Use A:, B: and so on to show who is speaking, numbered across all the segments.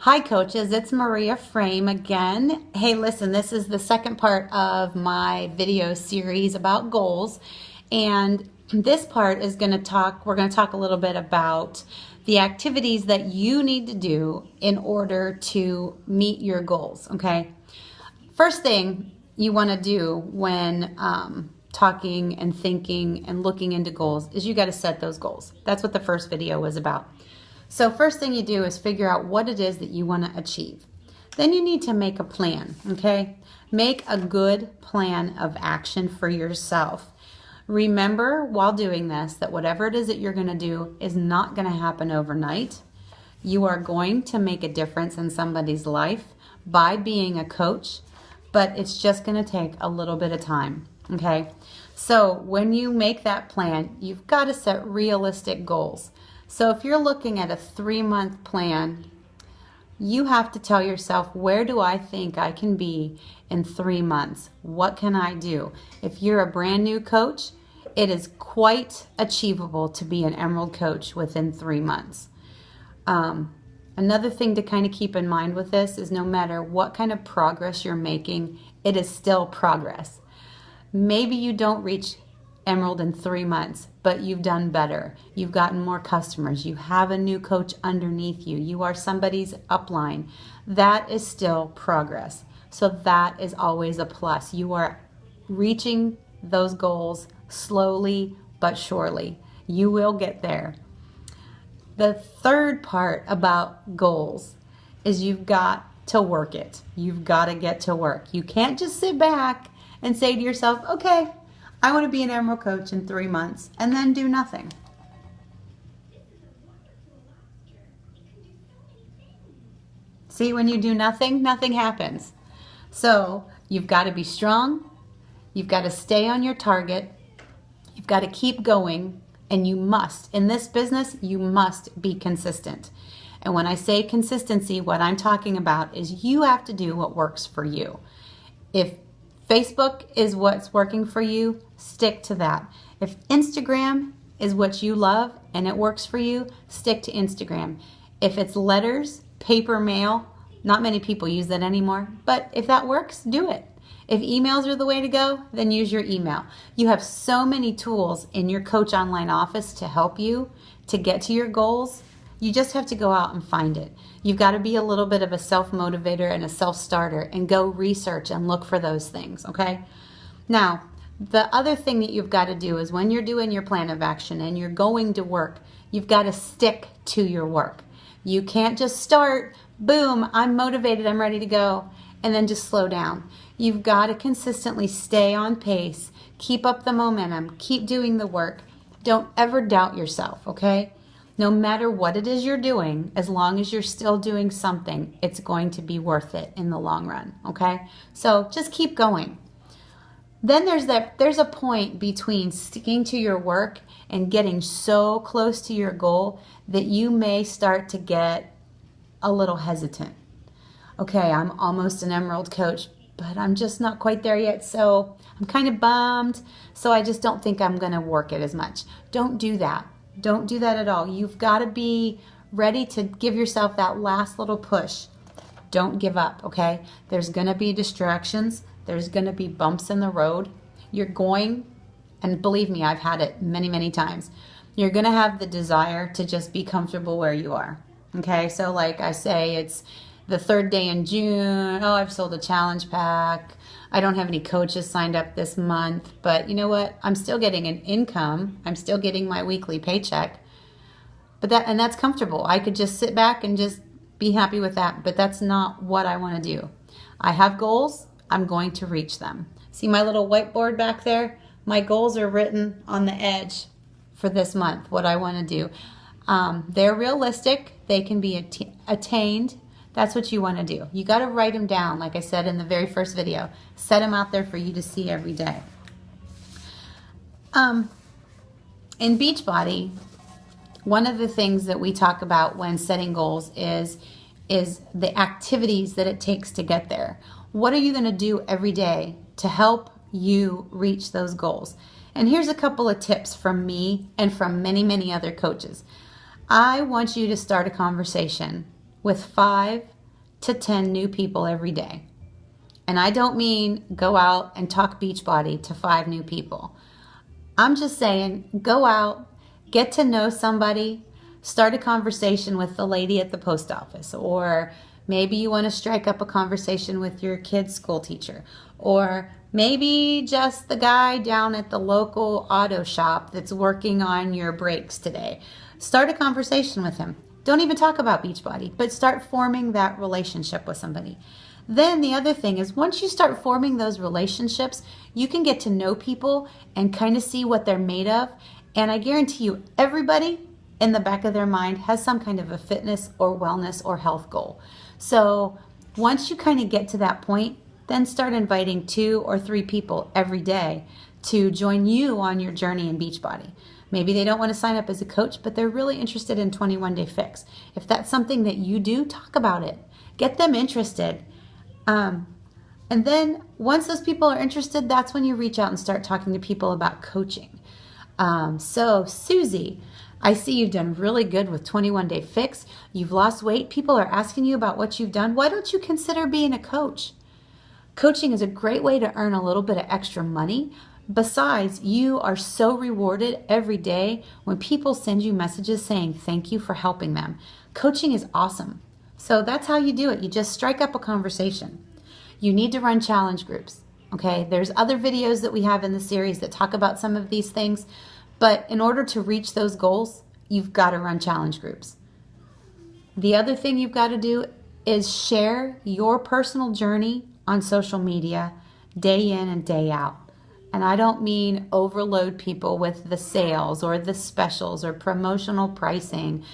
A: Hi, coaches. It's Maria Frame again. Hey, listen, this is the second part of my video series about goals. And this part is we're going to talk a little bit about the activities that you need to do in order to meet your goals, okay? First thing you want to do when talking and thinking and looking into goals is you got to set those goals. That's what the first video was about. So first thing you do is figure out what it is that you want to achieve. Then you need to make a plan, okay? Make a good plan of action for yourself. Remember while doing this that whatever it is that you're going to do is not going to happen overnight. You are going to make a difference in somebody's life by being a coach, but it's just going to take a little bit of time, okay? So when you make that plan, you've got to set realistic goals. So if you're looking at a 3-month plan, you have to tell yourself, where do I think I can be in 3 months? What can I do? If you're a brand new coach, it is quite achievable to be an Emerald coach within 3 months. Another thing to kind of keep in mind with this is no matter what kind of progress you're making, it is still progress. Maybe you don't reach Emerald in 3 months, but you've done better. You've gotten more customers. You have a new coach underneath you. You are somebody's upline. That is still progress. So that is always a plus. You are reaching those goals slowly but surely. You will get there. The third part about goals is you've got to work it. You've got to get to work. You can't just sit back and say to yourself, okay, I want to be an Emerald coach in 3 months, and then do nothing. See, when you do nothing, nothing happens. So you've got to be strong. You've got to stay on your target. You've got to keep going, and you must, in this business, you must be consistent. And when I say consistency, what I'm talking about is you have to do what works for you. If Facebook is what's working for you, stick to that. If Instagram is what you love and it works for you, stick to Instagram. If it's letters, paper mail, not many people use that anymore, but if that works, do it. If emails are the way to go, then use your email. You have so many tools in your Coach Online office to help you to get to your goals. You just have to go out and find it. You've got to be a little bit of a self-motivator and a self-starter and go research and look for those things, okay? Now, the other thing that you've got to do is when you're doing your plan of action and you're going to work, you've got to stick to your work. You can't just start, boom, I'm motivated, I'm ready to go, and then just slow down. You've got to consistently stay on pace, keep up the momentum, keep doing the work. Don't ever doubt yourself, okay? No matter what it is you're doing, as long as you're still doing something, it's going to be worth it in the long run, okay? So just keep going. Then there's a point between sticking to your work and getting so close to your goal that you may start to get a little hesitant. Okay, I'm almost an Emerald coach, but I'm just not quite there yet, so I'm kind of bummed, so I just don't think I'm going to work it as much. Don't do that. Don't do that at all. You've got to be ready to give yourself that last little push. Don't give up, okay? There's going to be distractions. There's going to be bumps in the road. You're going, and believe me, I've had it many, many times. You're going to have the desire to just be comfortable where you are, okay? So like I say, it's the 3rd day in June. Oh, I've sold a challenge pack. I don't have any coaches signed up this month, but you know what? I'm still getting an income. I'm still getting my weekly paycheck. And that's comfortable. I could just sit back and just be happy with that, but that's not what I want to do. I have goals. I'm going to reach them. See my little whiteboard back there? My goals are written on the edge for this month, what I want to do. They're realistic. They can be attained. That's what you want to do. You got to write them down, like I said in the very first video. Set them out there for you to see every day. In Beachbody, one of the things that we talk about when setting goals is the activities that it takes to get there. What are you going to do every day to help you reach those goals? And here's a couple of tips from me and from many, many other coaches. I want you to start a conversation with 5 to 10 new people every day. And I don't mean go out and talk Beachbody to 5 new people. I'm just saying go out, get to know somebody, start a conversation with the lady at the post office, or maybe you want to strike up a conversation with your kid's school teacher, or maybe just the guy down at the local auto shop that's working on your brakes today. Start a conversation with him. Don't even talk about Beachbody, but start forming that relationship with somebody. Then the other thing is, once you start forming those relationships, you can get to know people and kind of see what they're made of. And I guarantee you, everybody in the back of their mind has some kind of a fitness or wellness or health goal. So once you kind of get to that point, then start inviting 2 or 3 people every day to join you on your journey in Beachbody. Maybe they don't want to sign up as a coach, but they're really interested in 21 Day Fix. If that's something that you do, talk about it. Get them interested. And then once those people are interested, that's when you reach out and start talking to people about coaching. So Susie, I see you've done really good with 21 Day Fix. You've lost weight. People are asking you about what you've done. Why don't you consider being a coach? Coaching is a great way to earn a little bit of extra money. Besides, you are so rewarded every day when people send you messages saying thank you for helping them. Coaching is awesome. So that's how you do it. You just strike up a conversation. You need to run challenge groups. Okay, there's other videos that we have in the series that talk about some of these things, but in order to reach those goals, you've got to run challenge groups. The other thing you've got to do is share your personal journey on social media day in and day out. And I don't mean overload people with the sales or the specials or promotional pricing.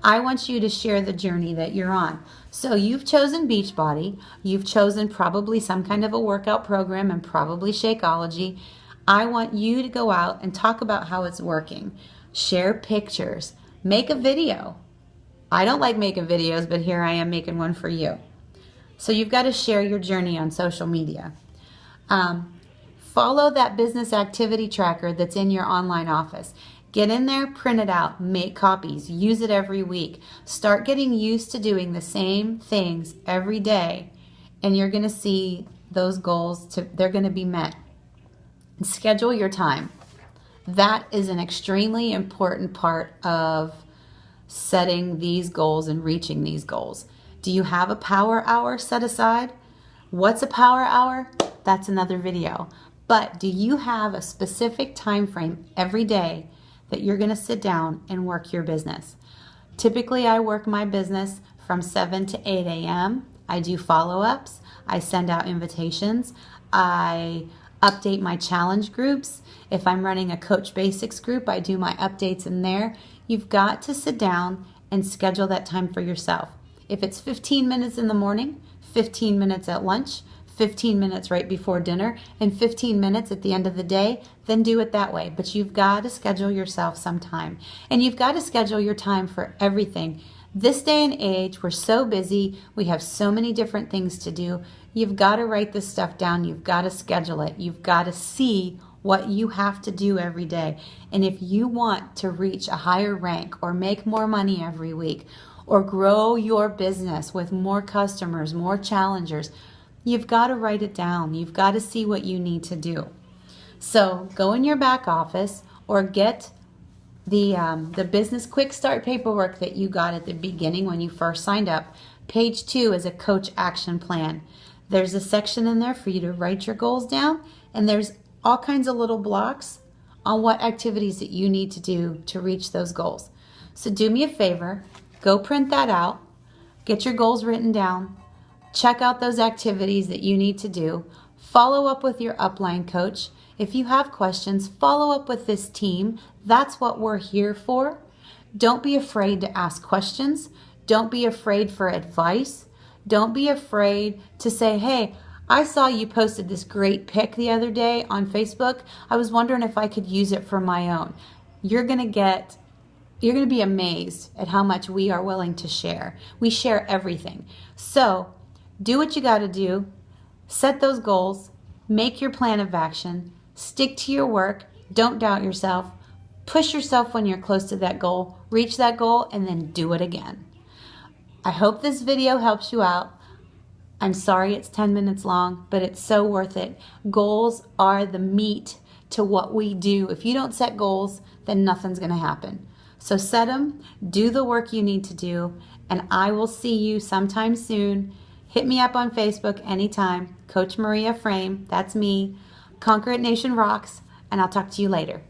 A: I want you to share the journey that you're on. So you've chosen Beachbody. You've chosen probably some kind of a workout program and probably Shakeology. I want you to go out and talk about how it's working. Share pictures. Make a video. I don't like making videos, but here I am making one for you. So you've got to share your journey on social media. Follow that business activity tracker that's in your online office. Get in there, print it out, make copies, use it every week. Start getting used to doing the same things every day, and you're going to see those goals, they're going to be met. And schedule your time. That is an extremely important part of setting these goals and reaching these goals. Do you have a power hour set aside? What's a power hour? That's another video. But do you have a specific time frame every day that you're going to sit down and work your business? Typically, I work my business from 7 to 8 a.m. I do follow-ups. I send out invitations. I update my challenge groups. If I'm running a Coach Basics group, I do my updates in there. You've got to sit down and schedule that time for yourself. If it's 15 minutes in the morning, 15 minutes at lunch, 15 minutes right before dinner, and 15 minutes at the end of the day, then do it that way. But you've got to schedule yourself some time. And you've got to schedule your time for everything. This day and age, we're so busy. We have so many different things to do. You've got to write this stuff down. You've got to schedule it. You've got to see what you have to do every day. And if you want to reach a higher rank or make more money every week or grow your business with more customers, more challengers, you've got to write it down. You've got to see what you need to do. So go in your back office or get the business quick start paperwork that you got at the beginning when you first signed up. Page 2 is a coach action plan. There's a section in there for you to write your goals down, and there's all kinds of little blocks on what activities that you need to do to reach those goals. So do me a favor, go print that out, get your goals written down, check out those activities that you need to do, follow up with your upline coach. If you have questions, follow up with this team. That's what we're here for. Don't be afraid to ask questions. Don't be afraid for advice. Don't be afraid to say, hey, I saw you posted this great pic the other day on Facebook. I was wondering if I could use it for my own. You're going to be amazed at how much we are willing to share. We share everything. So do what you got to do. Set those goals. Make your plan of action. Stick to your work. Don't doubt yourself. Push yourself when you're close to that goal. Reach that goal and then do it again. I hope this video helps you out. I'm sorry it's 10 minutes long, but it's so worth it. Goals are the meat to what we do. If you don't set goals, then nothing's going to happen. So set them, do the work you need to do, and I will see you sometime soon. Hit me up on Facebook anytime. Coach Maria Frame, that's me. Conquer It Nation rocks, and I'll talk to you later.